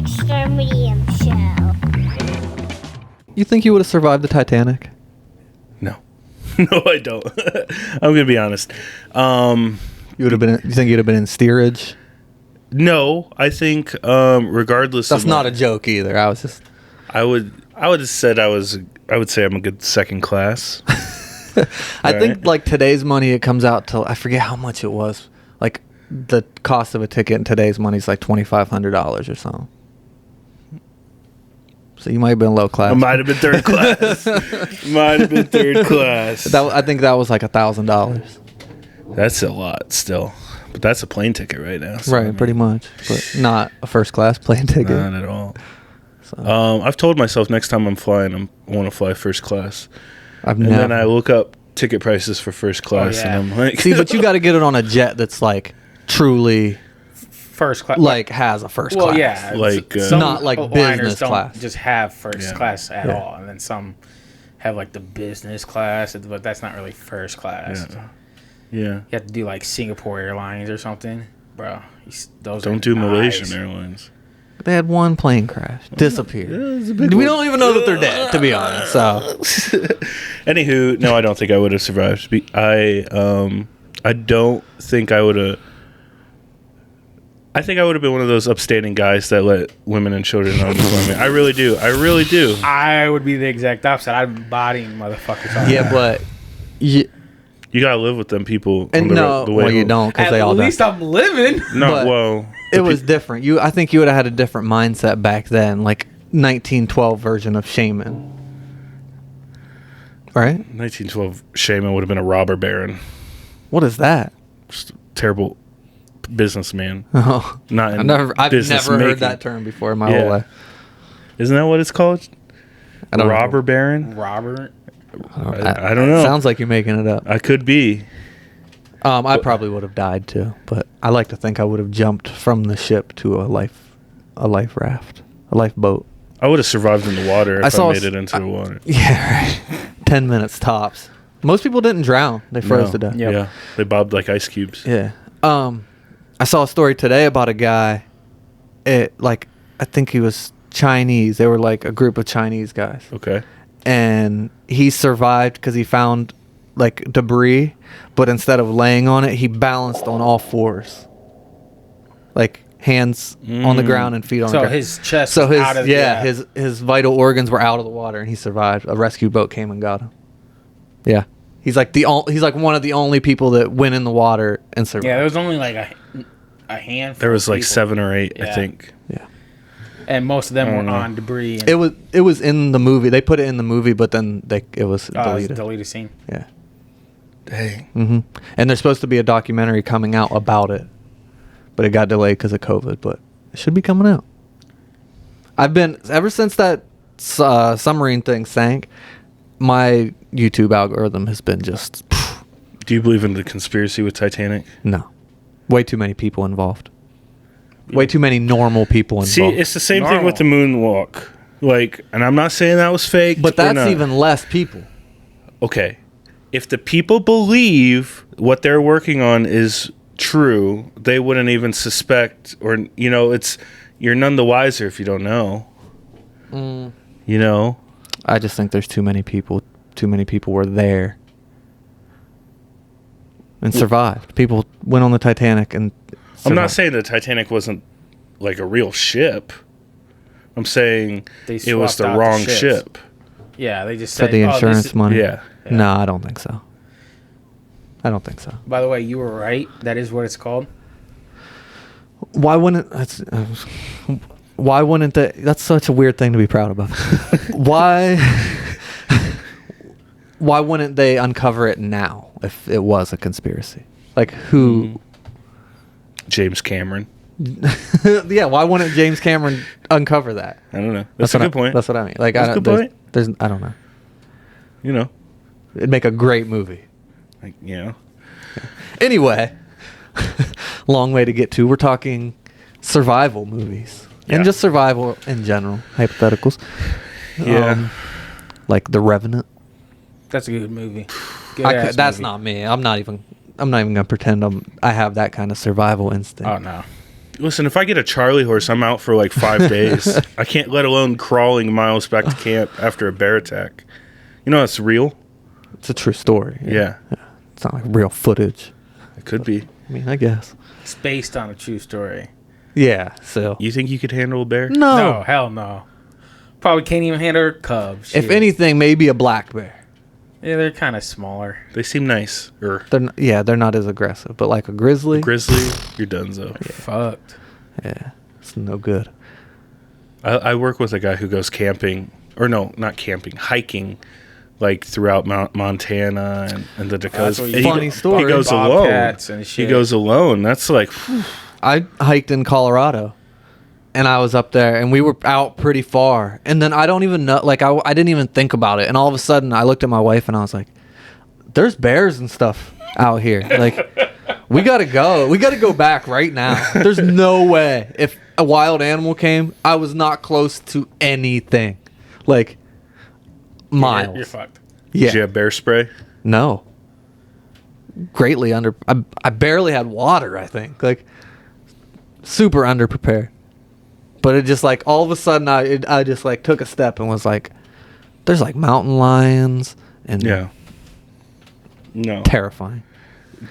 Extra Medium Show. You think you would have survived the Titanic? No. No, I don't. I'm gonna be honest. You would have been. You think you'd have been in steerage? No, I think regardless. That's of not a joke either. I was just. I would have said I would say I'm a good second class. I think like today's money, it comes out to, I forget how much it was. Like the cost of a ticket in today's money is like $2,500 or something. So you might have been low class. I might have been third class. I think that was like $1,000. That's a lot still, but that's a plane ticket right now. So Right, I mean, pretty much, but not a first class plane ticket. Not at all. So, I've told myself next time I'm flying, I want to fly first class. I've And never. then I look up ticket prices for first class, yeah. and I'm like, See, but you got to get it on a jet that's like truly First class. like has a first well, class. yeah. Like, some not like liners business don't class. just have first Yeah. class at Yeah. all, and then some have like the business class, but that's not really first class. Yeah. Yeah. You have to do like Singapore Airlines or something, bro. Those Don't are do nice. Malaysian Airlines. They had one plane crash, disappeared. it's a big We one. don't even know that they're dead, to be honest. So Anywho, no, I don't think I would have survived. I don't think I would have. I think I would have been one of those upstanding guys that let women and children on before me. I really do. I really do. I would be the exact opposite. I'd be bodying motherfuckers. all yeah, the time. but you, You gotta live with them people. and on no, the way well, you home. don't because at they all least died. I'm living. No, but well, It was different. I think you would have had a different mindset back then, like 1912 version of Shaman. Right? 1912 Shaman would have been a robber baron. What is that? Just a terrible businessman. Oh, Not in I've business never heard making. that term before in my Yeah. whole life. Isn't that what it's called? I don't know. Robber baron? Robert. I don't know. Sounds like you're making it up. I could be. I probably would have died too, but I like to think I would have jumped from the ship to a life raft, a lifeboat. I would have survived in the water I if saw I a made it s- into the water. Yeah, right. 10 minutes tops. Most people didn't drown; they froze No. to death. Yep. Yeah. They bobbed like ice cubes. Yeah. I saw a story today about a guy. I think he was Chinese. They were like a group of Chinese guys, Okay. and he survived because he found like debris, but instead of laying on it, he balanced on all fours, like hands on the ground and feet on the So ground. his chest. So was his out of his vital organs were out of the water, and he survived. A rescue boat came and got him. Yeah, he's like he's like one of the only people that went in the water and survived. Yeah, there was only like a handful. There was of like people. 7 or 8, I Yeah. think. Yeah. and most of them I were don't know. on debris. And, It was in the movie. They put it in the movie, but then it was it was deleted. a deleted scene. Yeah. Dang. hmm And there's supposed to be a documentary coming out about it, but it got delayed because of COVID. But it should be coming out. I've been ever since that submarine thing sank. My YouTube algorithm has been just Do you believe in the conspiracy with Titanic? no, way too many people involved. Way too many normal people involved. See, it's the same thing with the moonwalk. Like, and I'm not saying that was fake. but or that's not. even less people. Okay. If the people believe what they're working on is true, they wouldn't even suspect, or, you're none the wiser if you don't know. You know? I just think there's too many people. Too many people were there and survived. People went on the Titanic and I'm not survived. saying the Titanic wasn't like a real ship. I'm saying They it was swapped the out the wrong ships. ship. Yeah, they just for said the "Oh, insurance this is-" money. Yeah. No, I don't think so. I don't think so. By the way, you were right. That is what it's called. Why wouldn't why wouldn't they? That's such a weird thing to be proud about. why wouldn't they uncover it now if it was a conspiracy? Like who? James Cameron. Yeah, why wouldn't James Cameron uncover that? I don't know. That's a what good point. That's what I mean. Like That's I a don't, good point. there's I don't know. You know. It'd make a great movie. Like, you know. Anyway, long way to get to. We're talking survival movies Yeah. and just survival in general, hypotheticals. Yeah. Like The Revenant. That's a good movie. Good That's movie. not me. I'm not even gonna pretend I have that kind of survival instinct. Oh no. Listen, if I get a Charlie horse, I'm out for like 5 days. I can't, let alone crawling miles back to camp after a bear attack. You know that's real? It's a true story. Yeah. It's not like real footage. It could be. I mean, I guess. It's based on a true story. Yeah, so. You think you could handle a bear? No. No, hell no. Probably can't even handle her cubs. If Shit. anything, maybe a black bear. Yeah, they're kind of smaller. They seem nice. Or They're not as aggressive, but like a grizzly. grizzly, you're donezo. Fucked. Yeah, it's no good. I work with a guy who goes camping, or no, not camping, hiking, like throughout Montana and the Dakotas. what you- And Funny story. He goes alone. Bobcats and He shit. goes alone. That's like, whew. I hiked in Colorado, and I was up there, and we were out pretty far. And then I don't even know, like I didn't even think about it. And all of a sudden, I looked at my wife, and I was like, "There's bears and stuff out here. Like, we gotta go. We gotta go back right now. There's no way. If a wild animal came, I was not close to anything. Like miles. You're fucked. Yeah. Did you have bear spray? No. Greatly under. I barely had water. I think like super underprepared. But it just like all of a sudden I just like took a step and was like, there's like mountain lions and Yeah. No. terrifying.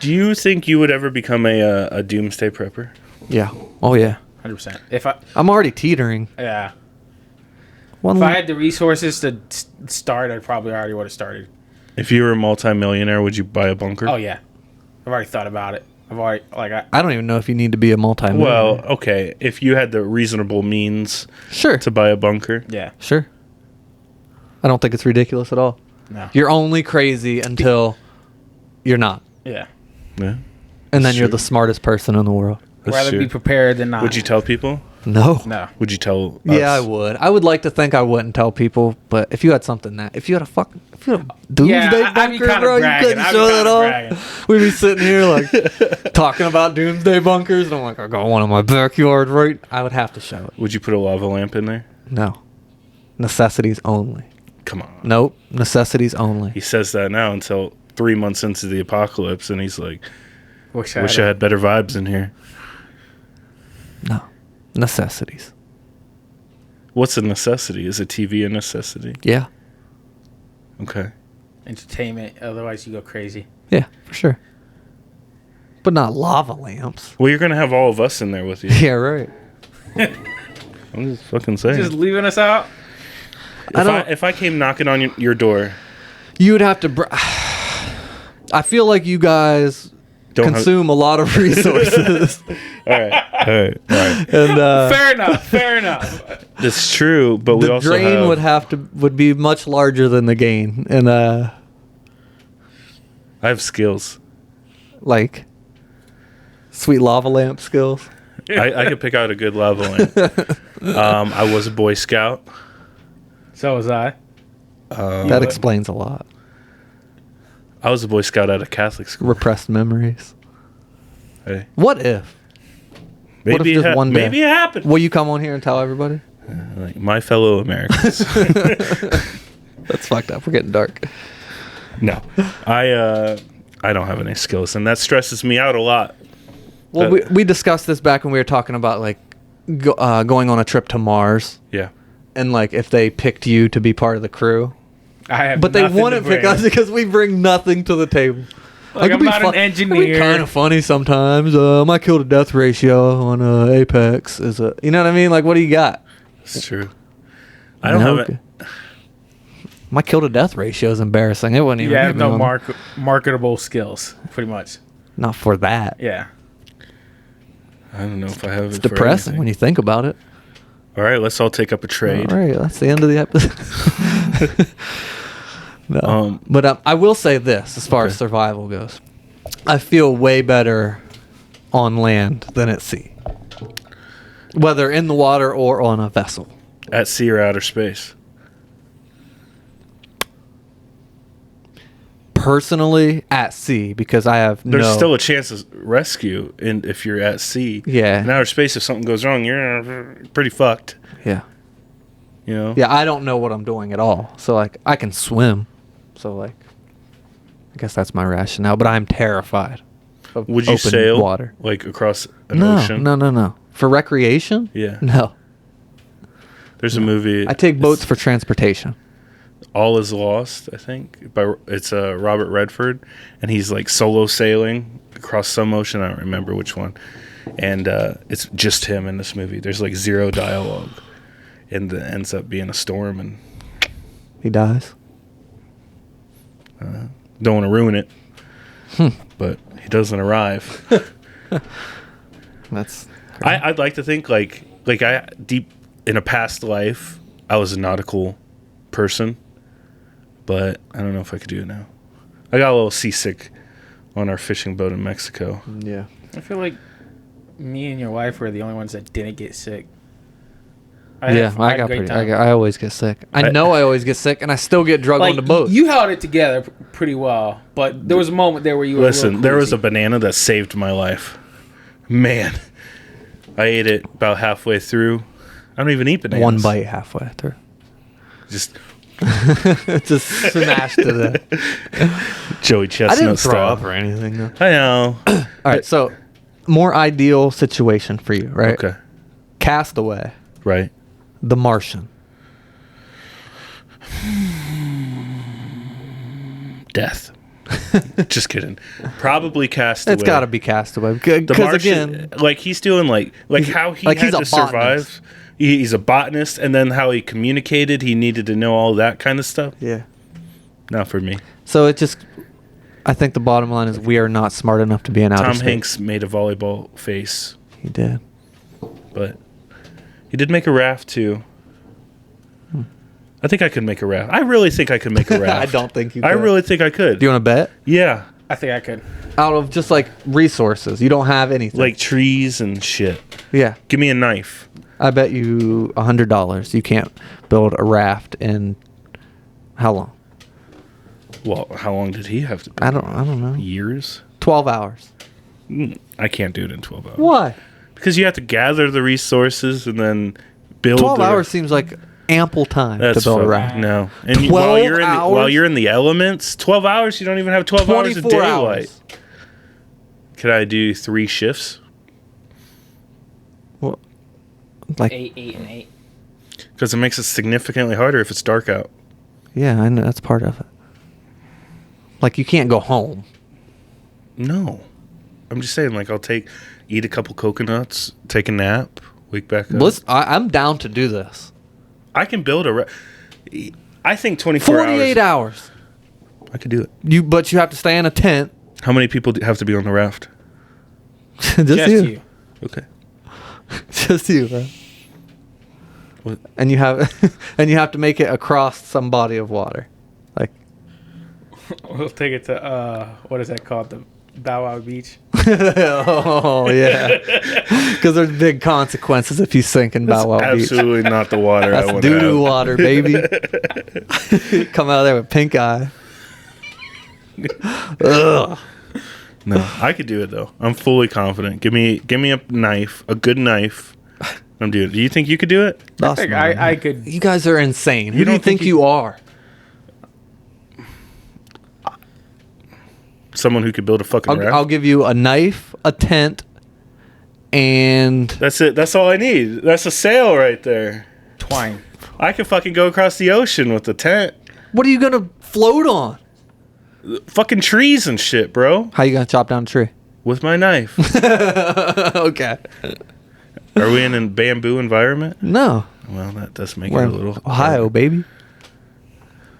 Do you think you would ever become a doomsday prepper? Yeah. Oh yeah. 100%. If I, I'm already teetering. yeah. One If I li- had the resources to start, I probably already would have started. If you were a multimillionaire, would you buy a bunker? Oh yeah, I've already thought about it. I've already I don't even know if you need to be a multi-millionaire. Well, okay. If you had the reasonable means sure. to buy a bunker, yeah. Sure. I don't think it's ridiculous at all. No. You're only crazy until you're not. Yeah. yeah. And then Sure. you're the smartest person in the world. That's Rather true. be prepared than not. Would you tell people? No. No. Would you tell? Us? Yeah, I would. I would like to think I wouldn't tell people, but if you had if you had a doomsday Yeah, I'd be bunker, kinda bro, you bragging. couldn't I'd be show that kinda off. bragging. We'd be sitting here like talking about doomsday bunkers, and I'm like, I got one in my backyard, right? I would have to show it. Would you put a lava lamp in there? No, necessities only. Come on. Nope, necessities only. He says that now until 3 months into the apocalypse, and he's like, Wish "Wish I had better vibes in here." No, necessities. What's a necessity? Is a TV a necessity? Yeah, Okay. entertainment. Otherwise, you go crazy. yeah, for sure. But not lava lamps. Well, you're gonna have all of us in there with you. Yeah, right. I'm just fucking saying. Just leaving us out. If I came knocking on your door, You would have to. I feel like you guys don't consume a lot of resources, All right. and Fair enough. Fair enough. That's true, but we the also drain have. would be much larger than the gain, and I have skills. like sweet lava lamp skills. I could pick out a good lava lamp. I was a Boy Scout. So was I. That explains a lot. I was a Boy Scout at a Catholic school. Repressed memories. Hey, What if? What if maybe just one day? maybe it happened. Will you come on here and tell everybody? Like my fellow Americans. That's fucked up. We're getting dark. No, I don't have any skills, and that stresses me out a lot. Well, we discussed this back when we were talking about like going on a trip to Mars, Yeah. and like if they picked you to be part of the crew. I have. But they nothing to wouldn't pick bring. us because we bring nothing to the table. Like, I'm not an engineer. Kind of funny sometimes. My kill to death ratio on Apex is you know what I mean? Like, what do you got? It's true. I don't have it. My kill to death ratio is embarrassing. It wouldn't even. You have get me no on- marketable skills, pretty much. Not for that. Yeah. I don't know if I have it. It's for depressing when anything. you think about it. All right, let's all take up a trade. All right, that's the end of the episode. No, but I will say this: as far as survival goes, I feel way better on land than at sea, whether in the water or on a vessel. At sea or outer space. Personally, at sea, because I have There's no. still a chance of rescue if you're at sea. Yeah. In outer space, if something goes wrong, you're pretty fucked. Yeah. You know? Yeah, I don't know what I'm doing at all. So like I can swim. So like I guess that's my rationale, but I'm terrified of Would you open sail water. like across an No, ocean? no. For recreation? Yeah. No. There's a movie. I take boats for transportation. All Is Lost, I think. It's Robert Redford, and he's like solo sailing across some ocean. I don't remember which one. And it's just him in this movie. There's like zero dialogue, and it ends up being a storm. And He dies. don't want to ruin it, but he doesn't arrive. That's. I'd like to think like I deep in a past life I was a nautical person, but I don't know if I could do it now. I got a little seasick on our fishing boat in Mexico. Yeah. I feel like me and your wife were the only ones that didn't get sick. I had a got great pretty. time. I always get sick. I know I always get sick, and I still get drugged Like, on the boat. you held it together pretty well, but there was a moment there where you were Listen, there was a banana that saved my life. Man, I ate it about halfway through. I don't even eat bananas. One bite halfway through. Just Just smashed to the. Joey I Chestnut didn't throw style. up or anything though. I know. All right, so more ideal situation for you, right? Okay. Castaway, Right. The Martian. Death. Just kidding. Probably Castaway. It's got to be Castaway The because Martian, again, like he's doing like how he like had he's a to survive. botanist. He's a botanist, and then how he communicated. He needed to know all that kind of stuff. yeah. Not for me. So it just, I think the bottom line is we are not smart enough to be in outer Tom space. Hanks made a volleyball face, He did. but he did make a raft too. I think I could make a raft. I really think I could make a raft. I don't think you. I could. really think I could. Do you want to bet? Yeah, I think I could. Out of just like resources, you don't have anything. like trees and shit. yeah, Give me a knife. I bet you $100 you can't build a raft in how long? Well, how long did he have to? I don't know. Years. 12 hours. I can't do it in 12 hours. Why? Because you have to gather the resources and then build. 12 the- hours seems like ample time That's to build a fucking- raft. No, and 12 while hours? you're in the elements, 12 hours. You don't even have 12 hours of 24 daylight. hours. Could I do 3 shifts? Well, like 8, and 8. Because it makes it significantly harder if it's dark out. yeah, I know that's part of it. Like you can't go home. No, I'm just saying. Like I'll eat a couple coconuts, take a nap, wake back up. Listen, I'm down to do this. I can build I think 24 48 hours. I could do it. But you have to stay in a tent. How many people have to be on the raft? Just Just you. you. Okay. Just you, bro. What? And you have to make it across some body of water. Like We'll take it to what is that called? The Bow Wow Beach. oh yeah. Cuz there's big consequences if you sink in Bow Wow Beach. Absolutely not the water I That's want to doo-doo have. water, baby. Come out of there with pink eye. Ugh. No, I could do it though. I'm fully confident. Give me a knife, a good knife. I'm doing it. Do you think you could do it? I think I could. You guys are insane. Who do you don't think think you are? Someone who could build a fucking raft? I'll give you a knife, a tent, and That's it. That's all I need. That's a sail right there. Twine. I can fucking go across the ocean with the tent. what are you gonna float on? Fucking trees and shit, bro. How you gonna chop down a tree? With my knife. Okay. Are we in a bamboo environment? No, Well, that does make we're it a in little Ohio, baby.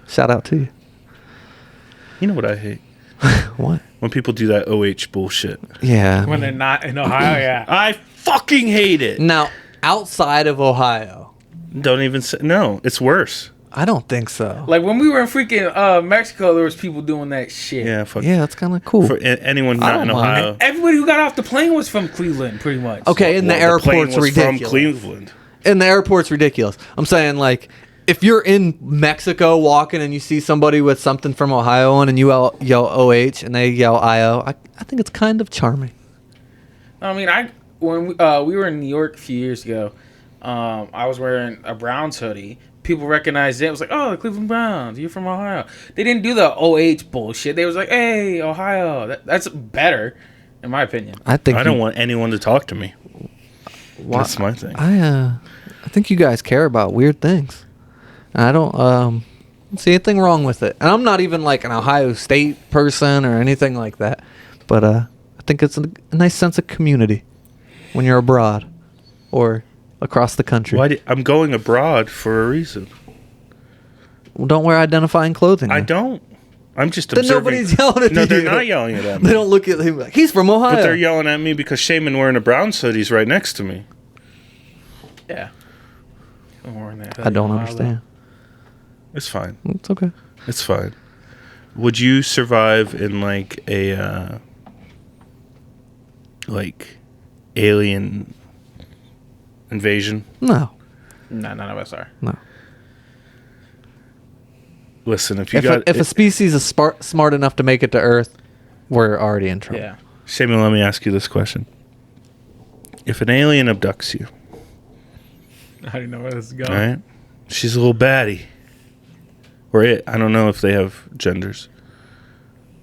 Shout out to you. You know what I hate? What? When people do that OH bullshit. Yeah. When they're not in Ohio, yeah. I fucking hate it. Now, outside of Ohio, Don't even say no. It's worse. I don't think so. Like when we were in freaking Mexico, there was people doing that shit. Yeah, fuck. Yeah, that's kind of cool. For anyone I not in don't mind. Ohio. Everybody who got off the plane was from Cleveland, pretty much. Okay, and the Well, plane airport's was ridiculous. from Cleveland. And the airport's ridiculous. I'm saying, like, if you're in Mexico walking and you see somebody with something from Ohio on and you yell OH and they yell IO, I think it's kind of charming. I mean, when we were in New York a few years ago, I was wearing a Browns hoodie. People recognized it. It was like, oh, the Cleveland Browns. You're from Ohio. They didn't do the OH bullshit. They was like, hey, Ohio. That's better, in my opinion. I think I don't want anyone to talk to me. That's my thing. I think you guys care about weird things. And I don't see anything wrong with it. And I'm not even like an Ohio State person or anything like that. But I think it's a nice sense of community when you're abroad or across the country. I'm going abroad for a reason. Well, don't wear identifying clothing. I then. don't. I'm just Then observing. nobody's yelling at No, you. they're not yelling at me. They don't look at him like, he's from Ohio. But they're yelling at me because Shaman wearing a brown hoodie's right next to me. Yeah. I'm wearing that I don't hoodie. understand. It's fine. It's okay. It's fine. Would you survive in like a like alien invasion? No. No, none of us are. No. Listen, if you If a species is smart enough to make it to Earth, we're already in trouble. Yeah. Shaman, let me ask you this question. If an alien abducts you, I don't know where this is going. all right? She's a little baddie. Or it. I don't know if they have genders.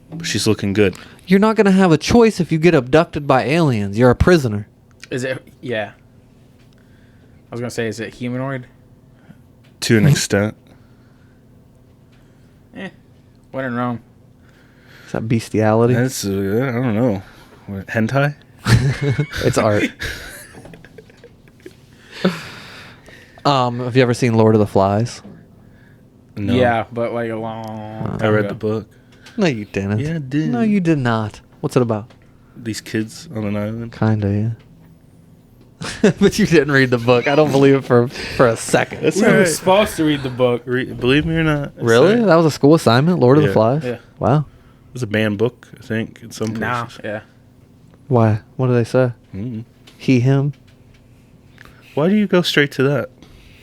But she's looking good. You're not going to have a choice if you get abducted by aliens. You're a prisoner. Is it? Yeah. I was gonna say, is it humanoid? To an extent. When in Rome. Is that bestiality? That's, I don't know. What, hentai? It's art. Have you ever seen Lord of the Flies? No. Yeah, but like a long. I read the book. No, you didn't. Yeah, I did. No, you did not. What's it about? These kids on an island. Kinda, yeah. But you didn't read the book. I don't believe it for a second. That's We all were right. supposed to read the book. Believe me or not. it's Really? all right. That was a school assignment? Lord of the Yeah. Flies? Yeah. Wow. It was a banned book, I think, in some Nah, places. yeah. Why? What do they say? Mm. He, him? Why do you go straight to that?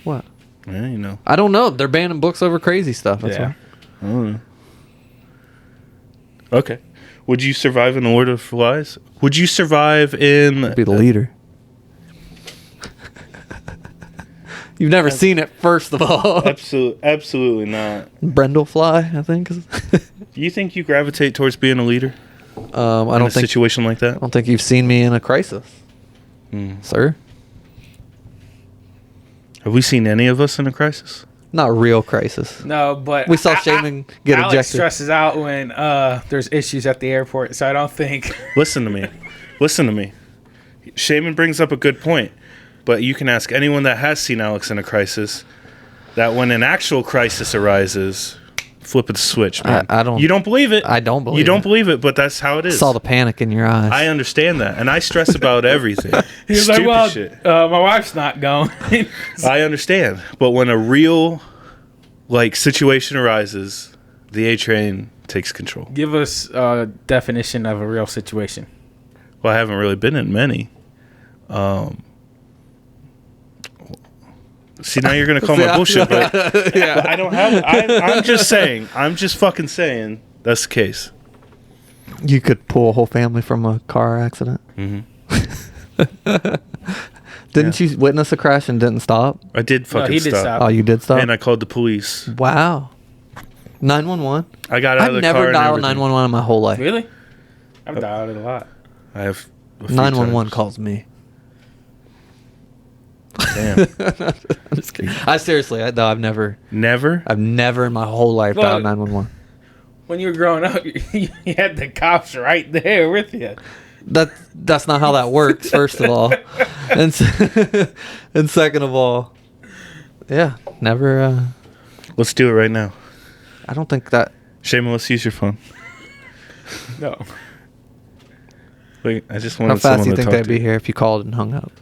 What? Yeah, you know. I don't know. They're banning books over crazy stuff. That's Yeah. why. I don't know. Okay. Would you survive in the Lord of the Flies? Would you survive in... Be the leader. You've never seen it, first of all. Absolutely not. Brendlefly, I think. Do you think you gravitate towards being a leader I in don't a think. situation like I that? don't think you've seen me in a crisis, sir. Have we seen any of us in a crisis? Not a real crisis. No, but We saw Shaman get Alex ejected. stresses out when there's issues at the airport, so I don't think. Listen to me. Listen to me. Shaman brings up a good point, but you can ask anyone that has seen Alex in a crisis that when an actual crisis arises, flip the switch, man. I don't- You don't believe it. I don't believe You don't it. believe it, but that's how it is. Saw the panic in your eyes. I understand that, and I stress about everything. He's Stupid like, well, shit. my wife's not going. I understand, but when a real like situation arises, the A train takes control. Give us a definition of a real situation. Well, I haven't really been in many. See, now you're gonna call my bullshit, but, but I don't have. I'm just saying. I'm just fucking saying that's the case. You could pull a whole family from a car accident. Didn't you witness a crash and didn't stop? I did fucking he did stop. stop. Oh, you did stop? And I called the police. Wow. 911? I got out I've of the car never and dialed everything. 911 in my whole life. Really? I've dialed it a lot. I have a few 911 times. calls me. Damn. I'm just kidding. I've never Never. in my whole life Well, dialed 911. When you were growing up, you had the cops right there with you. That's not how that works, first of all. And and second of all, yeah, never Let's do it right now. I don't think that Shaman, let's use your phone. No. Wait, I just how wanted fast someone do you to think talk they'd to be you. here if you called and hung up?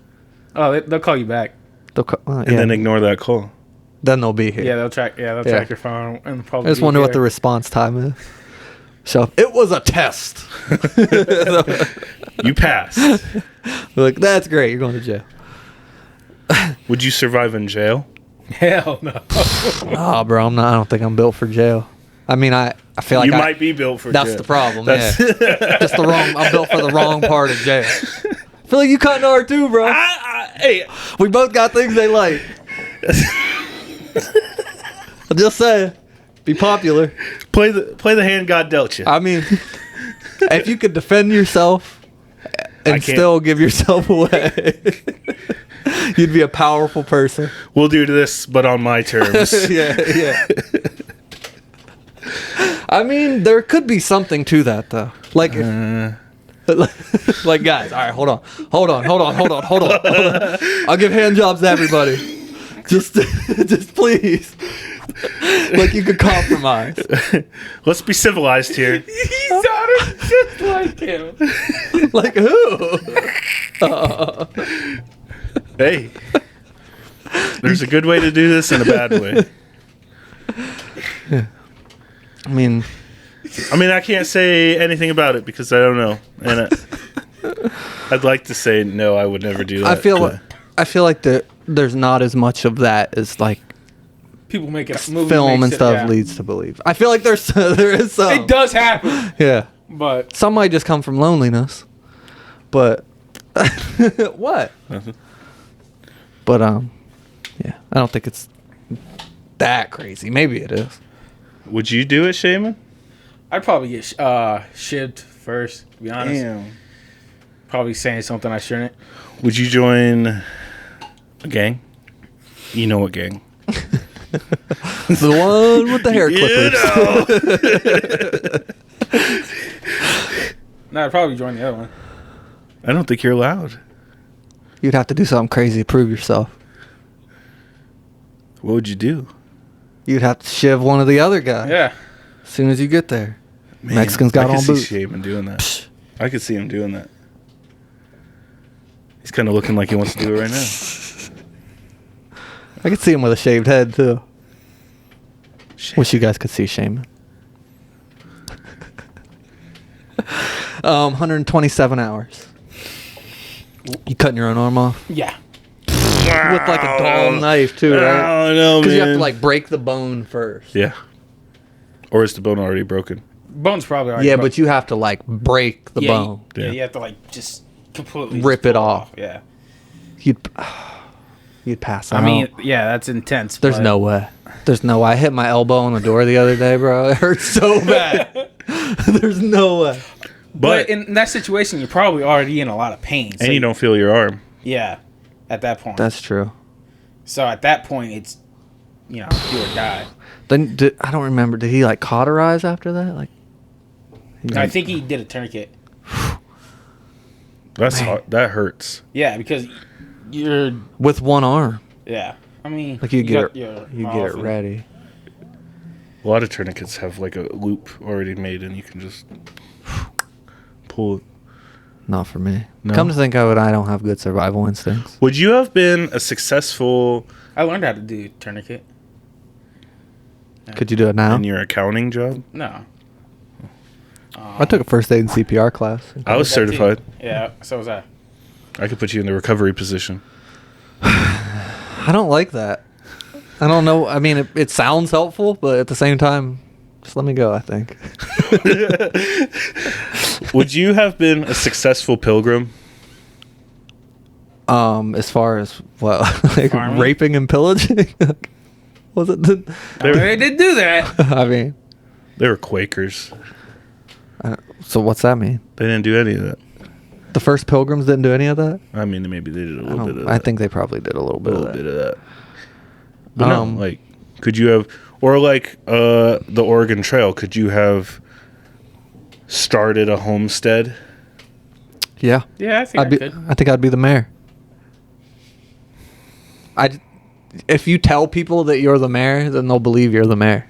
Oh, they'll call you back. And then ignore that call. Then they'll be here. Yeah, they'll track. Yeah, they'll Yeah. track your phone and probably. I just be wonder what the here. response time is. So it was a test. You passed. We're like, that's great. You're going to jail. Would you survive in jail? Hell no. Oh, bro, I don't think I'm built for jail. I mean, I feel like You might be built for that's jail. the problem. That's- Yeah, just the wrong. I'm built for the wrong part of jail. I feel like you cut into R2, bro. Hey, We both got things they like. I'm just saying, be popular. play the hand God dealt you. I mean, if you could defend yourself I and can't. still give yourself away. You'd be a powerful person. We'll do this, but on my terms. Yeah. I mean, there could be something to that, though. Like, like guys. All right, hold on. I'll give hand jobs to everybody. Just please. Like, you could compromise. Let's be civilized here. He sounded just like him. Like who? Hey, there's a good way to do this and a bad way. I mean, I can't say anything about it because I don't know, and I'd like to say no, I would never do that. I feel like there's not as much of that as like People make it movie film makes and it, stuff yeah. leads to believe. I feel like there is some. It does happen, Yeah. but Some might just come from loneliness, but what? Nothing. But yeah, I don't think it's that crazy. Maybe it is. Would you do it, Shaman? I'd probably get shivved first. To be honest, Damn. probably saying something I shouldn't. Would you join a gang? You know what gang? The one with the hair clippers. No, I'd probably join the other one. I don't think you're allowed. You'd have to do something crazy to prove yourself. What would you do? You'd have to shiv one of the other guys. Yeah, As soon as you get there. Man, Mexicans got I could on see boots. Shaman doing that. I could see him doing that. He's kind of looking like he wants to do it right now. I could see him with a shaved head too. Wish you guys could see Shaman. 127 hours. You cutting your own arm off yeah. with like a dull knife too, right? I don't know, man. Because you have to like break the bone first. Yeah. Or is the bone already broken? Bone's probably already Yeah, broke. but you have to like break the yeah, bone. Yeah, Yeah. you have to like just completely Rip just it pull off. Yeah. You'd pass out. I mean, yeah, that's intense. There's but- no way. There's no way. I hit my elbow on the door the other day, bro. It hurt so bad. There's no way. But in that situation, you're probably already in a lot of pain. So and you don't feel your arm. Yeah, at that point. That's true. So at that point, it's, do or die. Then I don't remember. Did he like cauterize after that? Like, I think he did a tourniquet. That's hard. That hurts. Yeah, because you're. with one arm. Yeah, I mean, Like you get got your you mouth get it and- ready. A lot of tourniquets have like a loop already made, and you can just pull it. Not for me. No? Come to think of it, I don't have good survival instincts. Would you have been a successful I learned how to do tourniquet. Could you do it now? in your accounting job? No. I took a first aid and CPR class. I was That too. certified. Yeah, so was I. I could put you in the recovery position. I don't like that. I don't know. I mean, it sounds helpful, but at the same time, just let me go, I think. Would you have been a successful pilgrim? As far as what, like Farming? raping and pillaging? Was it? They did do that. I mean, They were Quakers. so what's that mean? They didn't do any of that. The first pilgrims didn't do any of that? I mean, maybe they did a little bit of I that. think they probably did a little a bit little of that. bit of that. But no, Um, like, could you have, or like the Oregon Trail, could you have started a homestead? Yeah. Yeah, I think I could. I think I'd be the mayor. If you tell people that you're the mayor, then they'll believe you're the mayor.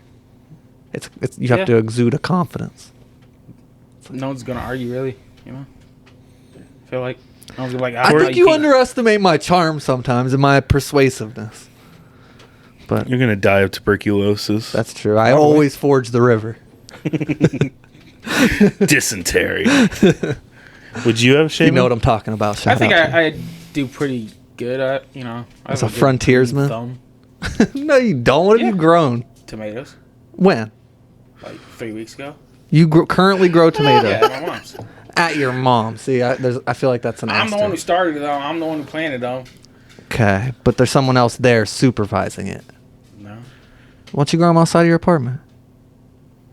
It's you have Yeah. to exude a confidence. No one's gonna argue, really. I feel like no one's gonna be like. I "Oh, no, think you can't." underestimate my charm sometimes and my persuasiveness. But You're gonna die of tuberculosis. that's true. I Probably. always forge the river. Dysentery. Would you have You Shaman? know what I'm talking about. I Shout think out to I do pretty good at I As have a good frontiersman? thumb. you. No, you don't. What have Yeah. you grown? Tomatoes, When? like 3 weeks ago. You currently grow tomatoes Yeah, my mom's. at your mom. See, I feel like that's an I'm the one who asterisk. started it, though. I'm the one who planted them. Okay, but there's someone else there supervising it. No, Why don't you grow them outside of your apartment?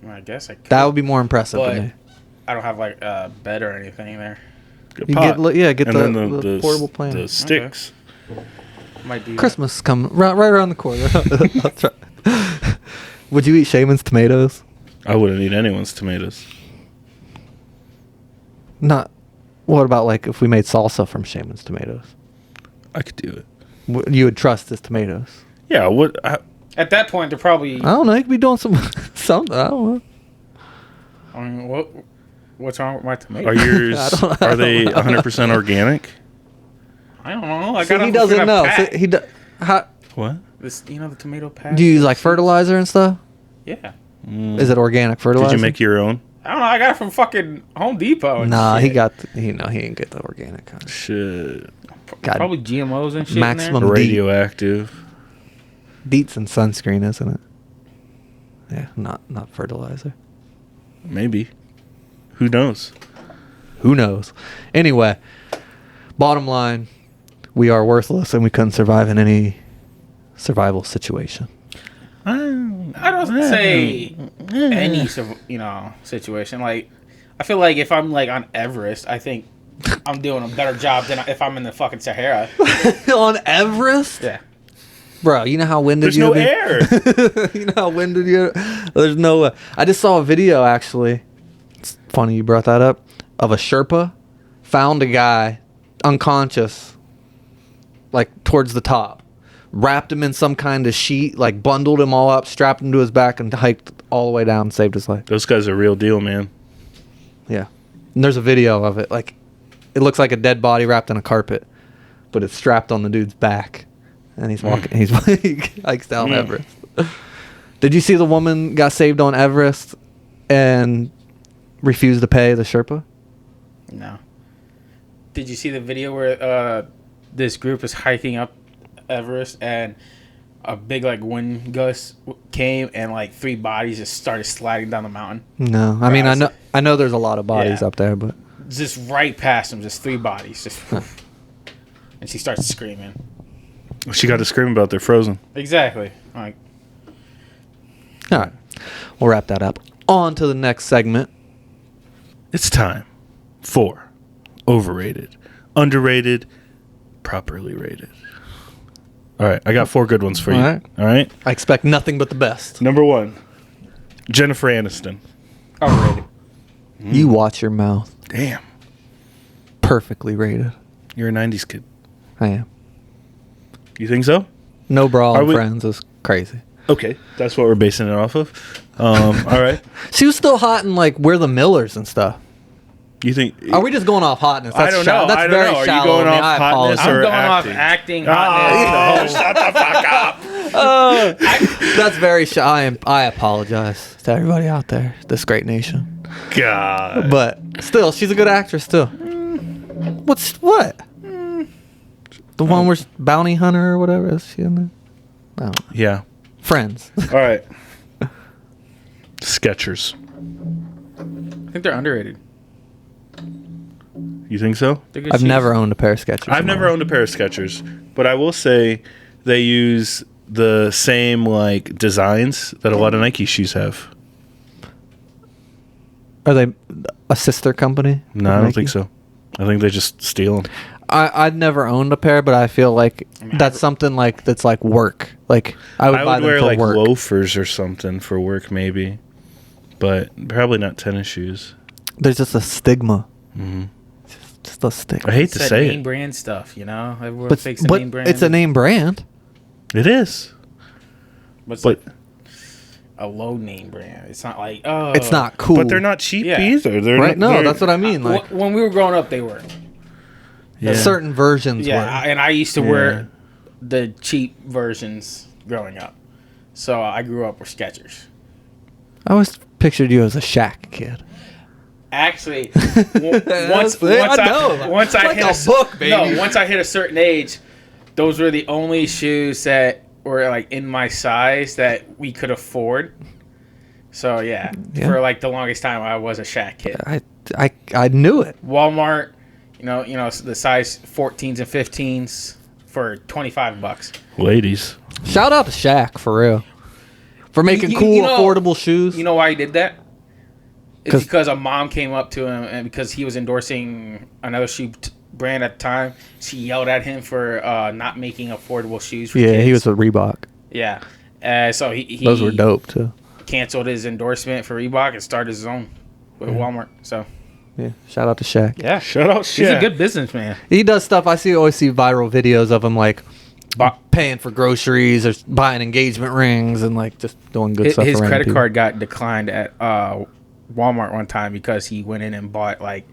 I guess I could. That would be more impressive But to me. I don't have like a bed or anything there. Good You pot. get And the then portable plant. The sticks. Might do that. Christmas is coming right around the corner. I'll try. Would you eat Shaman's tomatoes? I wouldn't eat anyone's tomatoes. Not. What about like if we made salsa from Shaman's tomatoes? I could do it. You would trust his tomatoes. Yeah, At that point, they're probably. I don't know. You could be doing something. I don't know. I mean, what's wrong with my are tomatoes? yours? I don't- Are they 100% organic? I don't know. I See, got he them doesn't from know. a pack. See, how What? This, the tomato pack. do you use like fertilizer and stuff? Yeah. Is it organic fertilizer? Did you make your own? I don't know. I got it from fucking Home Depot. And Nah, shit. he got. He ain't get the organic kind. Shit. Got Probably GMOs and shit. maximum In there. Radioactive. Deets and sunscreen, isn't it? Yeah, not fertilizer. Maybe. Who knows? Who knows? Anyway, bottom line, we are worthless and we couldn't survive in any survival situation. I don't say any situation. Like, I feel like if I'm like on Everest, I think I'm doing a better job than if I'm in the fucking Sahara. On Everest? Yeah. Bro, you know how winded There's you no be? air. You know how winded you There's no way. I just saw a video, actually. It's funny you brought that up. Of a Sherpa found a guy unconscious, like towards the top. Wrapped him in some kind of sheet, like bundled him all up, strapped him to his back, and hiked all the way down and saved his life. Those guys are real deal, man. Yeah. And there's a video of it. Like, it looks like a dead body wrapped in a carpet, but it's strapped on the dude's back. And he's walking, he hikes down Everest. Did you see the woman got saved on Everest and refused to pay the Sherpa? No. Did you see the video where this group is hiking up Everest and a big like wind gust came and like 3 bodies just started sliding down the mountain? No. I mean, I know there's a lot of bodies Yeah. up there, but Just right past them, just 3 bodies, just. And she starts screaming. She got to scream about they're frozen. Exactly. Like, all right. We'll wrap that up. On to the next segment. It's time for overrated, underrated, properly rated. All right, I got 4 good ones for you. All right. All right. I expect nothing but the best. Number 1, Jennifer Aniston. overrated. You watch your mouth. Damn, Perfectly rated. you're a 90s kid. I am. You think so? No bra Are on we- Friends is crazy. Okay, that's what we're basing it off of. All right. She was still hot in like We're the Millers and stuff. You think? Are we just going off hotness? I don't know. That's I don't very know. Are you shallow. going of me. off I hotness apologize. I'm or going acting? off acting, hotness. Shut the fuck up. That's very shy. I apologize to everybody out there, this great nation. God. But still, she's a good actress. Still, what? The one where Bounty Hunter or whatever is she in there? I don't know. Yeah. Friends. All right. Skechers. I think they're underrated. You think so? They're good I've shoes. never owned a pair of Skechers. I've never owned a pair of Skechers, but I will say they use the same like designs that a lot of Nike shoes have. Are they a sister company? No, of I don't Nike? think so. I think they just steal them. I'd never owned a pair, but I feel like that's something like that's like work. Like I would buy them wear for like work. loafers or something for work, maybe, but probably not tennis shoes. There's just a stigma. hmm Just a stigma. I hate It's to that say name it. brand stuff, you know? Everyone But, thinks the but name brand. it's a name brand. It is, But it's but like a low name brand. It's not like, oh. It's not cool. but they're not cheap Yeah. either. They're right. No, they're- that's what I mean. Like When we were growing up, they were. Yeah. certain versions Yeah, were. and I used to Yeah. wear the cheap versions growing up. So I grew up with Skechers. I always pictured you as a Shaq kid. Actually, That's it. I know. once I Like hit a s- book, baby. No, once I hit a certain age, those were the only shoes that were like in my size that we could afford. So yeah, Yeah. for like the longest time, I was a Shaq kid. I knew it. Walmart, you know, the size 14s and 15s for $25. ladies. Shout out to Shaq for real. For making You- cool, you know- affordable shoes. You know why he did that? It's 'Cause- because a mom came up to him and because he was endorsing another shoe brand at the time. She yelled at him for not making affordable shoes for Yeah, kids. he was with Reebok. Yeah. So he Those were dope too. canceled his endorsement for Reebok and started his own with Walmart. So Yeah, shout out to Shaq. yeah, Shout out he's Shaq. a good businessman. He does stuff. Always see viral videos of him like But paying for groceries or buying engagement rings and like just doing good stuff. his for random credit people. card got declined at Walmart one time because he went in and bought like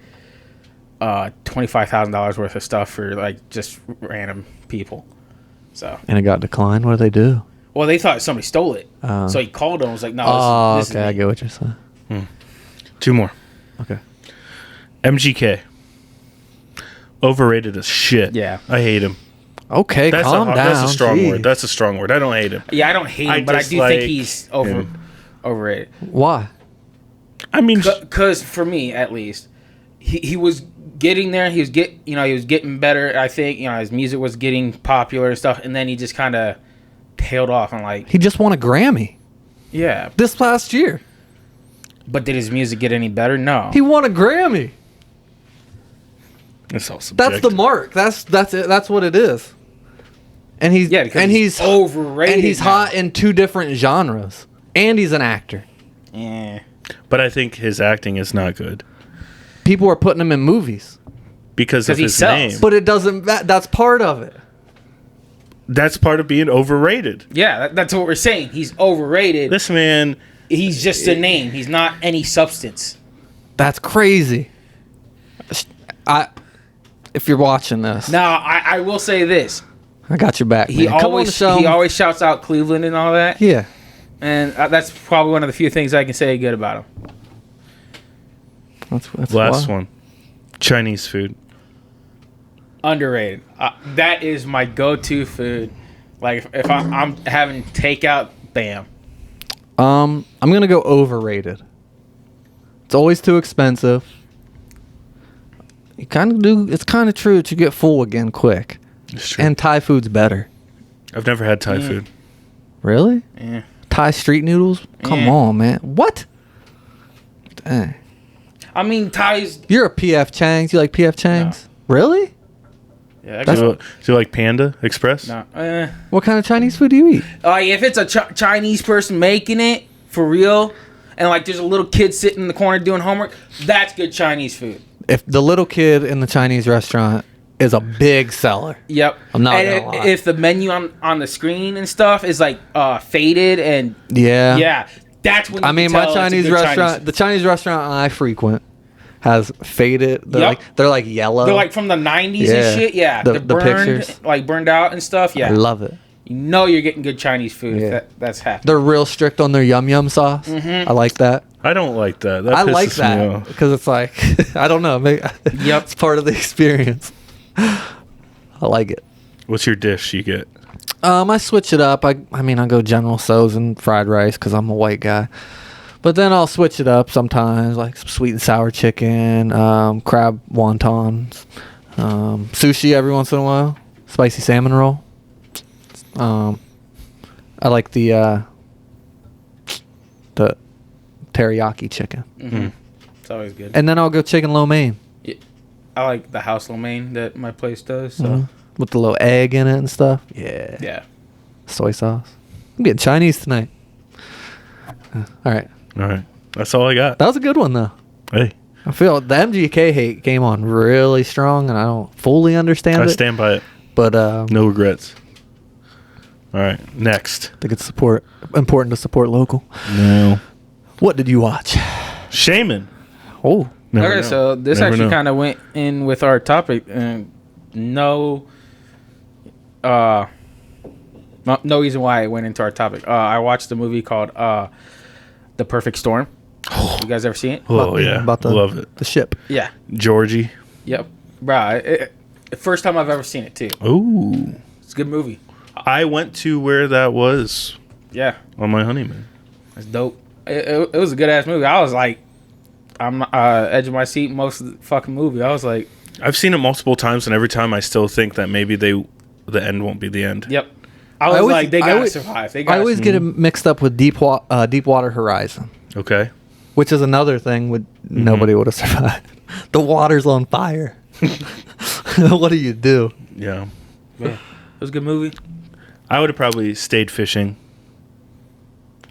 $25,000 worth of stuff for like just random people. So and it got declined. What do they do? well, they thought somebody stole it, so he called them. Was like, no, Oh, this okay, I is me. get what you're saying. 2 more. Okay. MGK. Overrated as shit. Yeah. I hate him. Okay, calm down. That's a strong Jeez. word. That's a strong word. I don't hate him. Yeah, I don't hate him, I but I do dislike think he's him. overrated. Why? I mean, Because for me, at least, he was getting there. He was getting better. I think his music was getting popular and stuff, and then he just kind of tailed off. And like, He just won a Grammy yeah, this past year. but did his music get any better? No. He won a Grammy. it's all That's subjective. the mark. That's it. That's what it is. And he's because he's overrated. And he's now. hot in 2 different genres. And he's an actor. Yeah. But I think his acting is not good People are putting him in movies, because 'Cause of he his sells. name. but it doesn't. That's part of it. That's part of being overrated. Yeah, that's what we're saying. He's overrated. This man, He's just a name. He's not any substance. That's crazy. If you're watching this, Now, I will say this. I got your back. He man. Come on the always show. he always shouts out Cleveland and all that. Yeah. And that's probably one of the few things I can say good about him. That's last why. one, Chinese food. Underrated. That is my go-to food. Like if I'm having takeout, bam. I'm gonna go overrated. It's always too expensive. You kind of do. It's kind of true that you get full again quick. It's true. And Thai food's better. I've never had Thai food. Really? Yeah. Thai street noodles? Come Yeah. on, man. What? Dang. I mean, Thai's. You're a PF Chang's. You like PF Chang's? Really? Yeah, Do you like Panda Express? no. What kind of Chinese food do you eat? Like if it's a Chinese person making it for real, and like there's a little kid sitting in the corner doing homework, that's good Chinese food. If the little kid in the Chinese restaurant is a big seller. Yep. I'm not And gonna lie. if the menu on the screen and stuff is like faded and Yeah. that's when you I mean, can my tell it's a Chinese good restaurant, the Chinese restaurant I frequent has faded. Yep. They're like yellow. They're like from the 90s Yeah. and shit. Yeah. The They're burned, pictures. like burned out and stuff. Yeah. I love it. You know you're getting good Chinese food. Yeah. If that's happening. They're real strict on their yum yum sauce. I like that. I don't like that. That I like pisses me that off. because it's like I don't know. Maybe, Yep. it's part of the experience. I like it. What's your dish you get? I switch it up. I mean, I go General Tso's and fried rice because I'm a white guy. But then I'll switch it up sometimes, like some sweet and sour chicken, crab wontons, sushi every once in a while, spicy salmon roll. I like the teriyaki chicken, It's always good. and then I'll go chicken lo mein I like the house lo mein that my place does. So with the little egg in it and stuff. Yeah, yeah. soy sauce. I'm getting Chinese tonight. All right, All right. That's all I got. that was a good one though. Hey, I feel the MGK hate came on really strong, and I don't fully understand I it. stand by it. But I No regrets. All right. Next. think it's important to support local. No. What did you watch? Shaman. Oh, Never Okay, know. so this Never actually know. kind of went in with our topic, and no reason why it went into our topic. I watched a movie called The Perfect Storm. You guys ever seen it? Oh, yeah. about the Love it. the ship. Yeah. Georgie. Yep. Bruh, the first time I've ever seen it too. Ooh. It's a good movie. I went to where that was Yeah, on my honeymoon. it's dope. It was a good ass movie. I was like, I'm edge of my seat most of the fucking movie. I was like, I've seen it multiple times, and every time I still think that maybe the end won't be the end. yep. I was always- like, they I gotta always- survive. They I gotta always get it mixed up with Deepwater Horizon, Okay. which is another thing nobody would have survived. The water's on fire. What do you do? Yeah. Yeah. It was a good movie. I would have probably stayed fishing.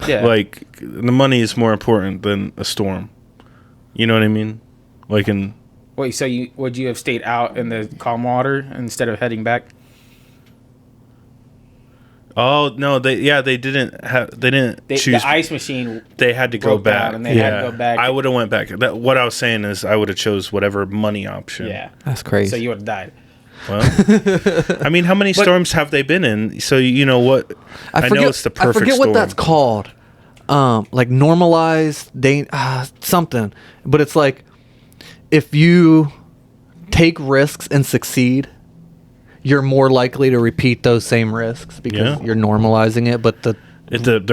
Yeah. Like, the money is more important than a storm. You know what I mean? Like Wait, so would you have stayed out in the calm water instead of heading back? Oh no, they didn't choose. The ice machine. They had to go broke back, down and they had to go back. I would have went back. What I was saying is, I would have chose whatever money option. Yeah. That's crazy. So you would have died. Well, I mean, how many storms have they been in? So you know what? I know it's the perfect I forget storm. what that's called. Like normalized something, but it's like if you take risks and succeed, you're more likely to repeat those same risks because you're normalizing it. But the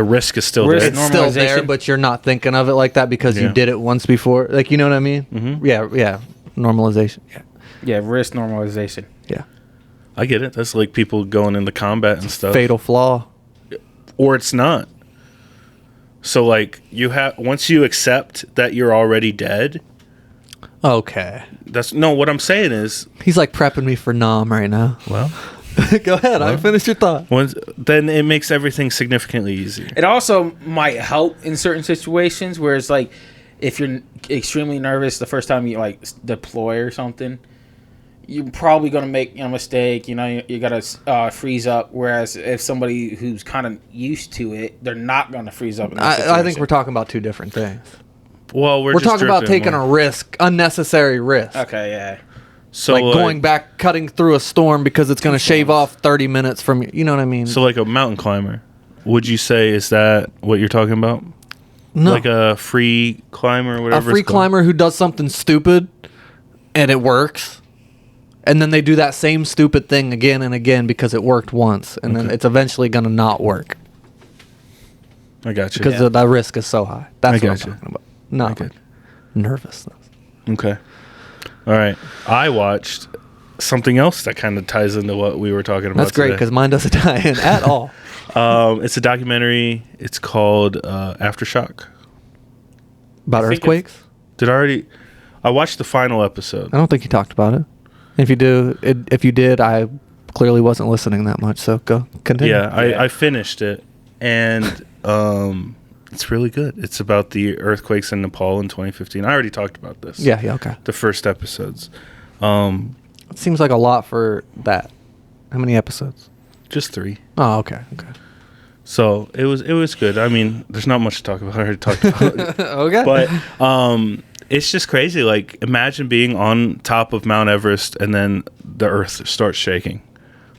risk is still Risk there. it's still there, Normalization. but you're not thinking of it like that because you Yeah. did it once before. Like, you know what I mean? Mhm. Yeah. Normalization. Yeah, risk normalization. Yeah. I get it. That's like people going into combat and stuff. Fatal flaw. Or it's not. So like once you accept that you're already dead. Okay. What I'm saying is, He's like prepping me for Nam right now. well, Go ahead. I finished your thought. then it makes everything significantly easier. It also might help in certain situations where it's like if you're extremely nervous the first time you like deploy or something, you're probably going to make a mistake. You know, you got to freeze up. Whereas if somebody who's kind of used to it, they're not going to freeze up. In that I think situation. we're talking about two different things. Well, we're We're just talking about drifting taking more. a risk, unnecessary risk. Okay, yeah. So Like going back, cutting through a storm because it's going to shave off 30 minutes from you know what I mean? So like a mountain climber, would you say is that what you're talking about? no. Like a free climber or A whatever. free it's called? climber who does something stupid and it works. And then they do that same stupid thing again and again because it worked once and then it's eventually going to not work I got you. because the risk is so high. That's what I'm got you. talking about. Not I got like nervousness. Okay. All right. I watched something else that kind of ties into what we were talking about. That's great today. because mine doesn't tie in at all. It's a documentary. It's called Aftershock. About I think earthquakes? I watched the final episode. I don't think you talked about it. If you did, I clearly wasn't listening that much. So go continue. Yeah, I finished it, and it's really good. It's about the earthquakes in Nepal in 2015. I already talked about this. Yeah. Okay. The first episodes. It seems like a lot for that. How many episodes? Just 3. Oh, okay. So it was good. I mean, there's not much to talk about. I already talked about it. Okay. But it's just crazy. Like, imagine being on top of Mount Everest and then the earth starts shaking.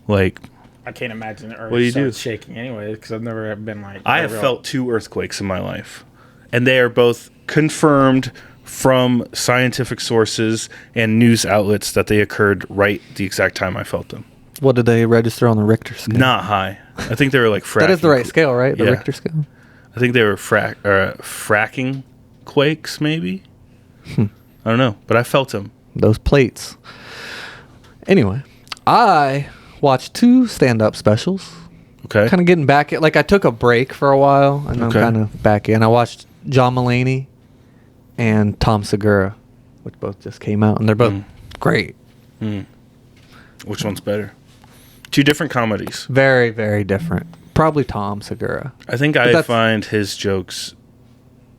Like, I can't imagine the earth What do you do? starts shaking anyway because I've never been like. I have felt 2 earthquakes in my life, and they are both confirmed from scientific sources and news outlets that they occurred right the exact time I felt them. What did they register on the Richter scale? Not high. I think they were like fracking. That is the right scale, right? The Yeah. Richter scale. I think they were fracking quakes, maybe. I don't know, but I felt them. Those plates. Anyway, I watched 2 stand-up specials. Okay. Kind of getting back at, like, I took a break for a while, and Okay. I'm kind of back in. I watched John Mulaney and Tom Segura, which both just came out, and they're both great. Which one's better? 2 different comedies. Very, very different. Probably Tom Segura. I think But I that's- find his jokes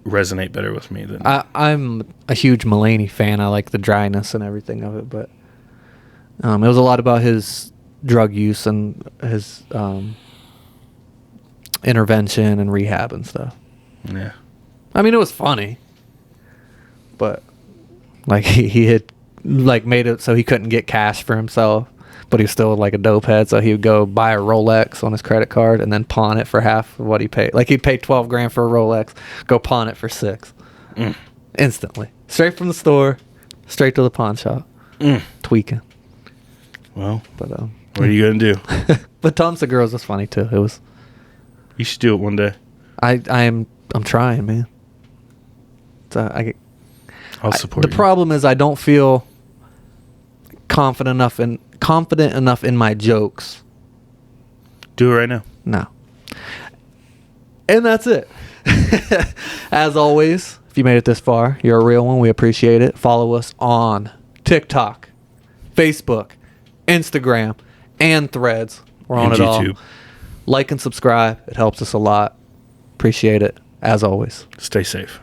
resonate better with me than. I'm a huge Mulaney fan. I like the dryness and everything of it, but it was a lot about his drug use and his intervention and rehab and stuff. Yeah. I mean, it was funny, but like he had like made it so he couldn't get cash for himself, but he was still like a dope head. So he would go buy a Rolex on his credit card and then pawn it for half of what he paid. Like he'd pay $12,000 for a Rolex, go pawn it for $6,000 instantly, straight from the store, straight to the pawn shop, tweaking. Well, But what are you gonna do? but Tom Segura's was funny too. It was. You should do it one day. I'm trying, man. So I'll support the you. problem is I don't feel confident enough in my jokes. Do it right now. No. And that's it. As always, if you made it this far, you're a real one. We appreciate it. Follow us on TikTok, Facebook, Instagram, and Threads. We're on And it all. YouTube. Like and subscribe. It helps us a lot. Appreciate it, as always. Stay safe.